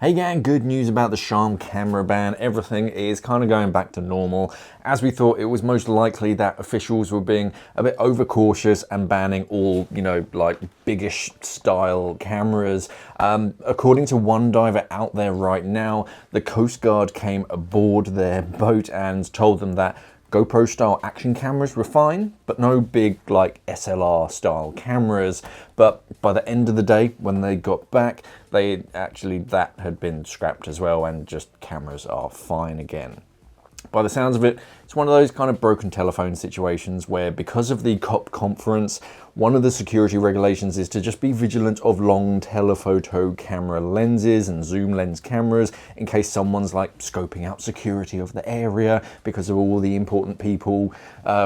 Hey gang, good news about the Sharm camera ban. Everything is kind of going back to normal. As we thought, it was most likely that officials were being a bit overcautious and banning all, like biggish style cameras. According to one diver out there right now, the Coast Guard came aboard their boat and told them that GoPro style action cameras were fine, but no big like SLR style cameras. But by the end of the day, when they got back, that had been scrapped as well, and just cameras are fine again. By the sounds of it, it's one of those kind of broken telephone situations where, because of the COP conference, one of the security regulations is to just be vigilant of long telephoto camera lenses and zoom lens cameras in case someone's like scoping out security of the area because of all the important people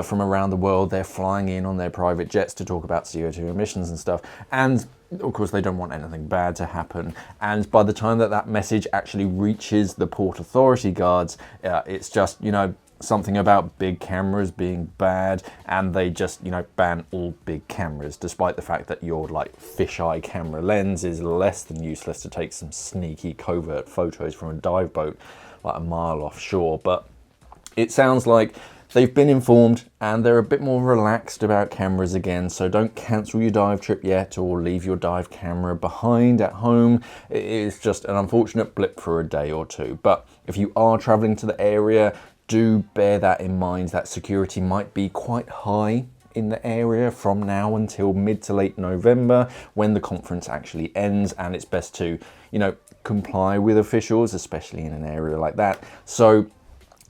from around the world. They're flying in on their private jets to talk about CO2 emissions and stuff. And of course, they don't want anything bad to happen. And by the time that message actually reaches the Port Authority guards, it's just, something about big cameras being bad, and they just, ban all big cameras, despite the fact that your like fisheye camera lens is less than useless to take some sneaky covert photos from a dive boat like a mile offshore. But it sounds like they've been informed and they're a bit more relaxed about cameras again, so don't cancel your dive trip yet or leave your dive camera behind at home. It is just an unfortunate blip for a day or two. But if you are traveling to the area, do bear that in mind, that security might be quite high in the area from now until mid to late November, when the conference actually ends, and it's best to, comply with officials, especially in an area like that. So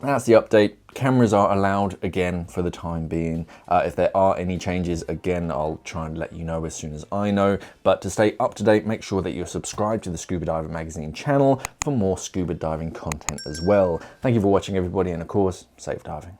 that's the update. Cameras are allowed again for the time being. If there are any changes, again, I'll try and let you know as soon as I know. But to stay up to date, make sure that you're subscribed to the Scuba Diver Magazine channel for more scuba diving content as well. Thank you for watching, everybody, and of course, safe diving.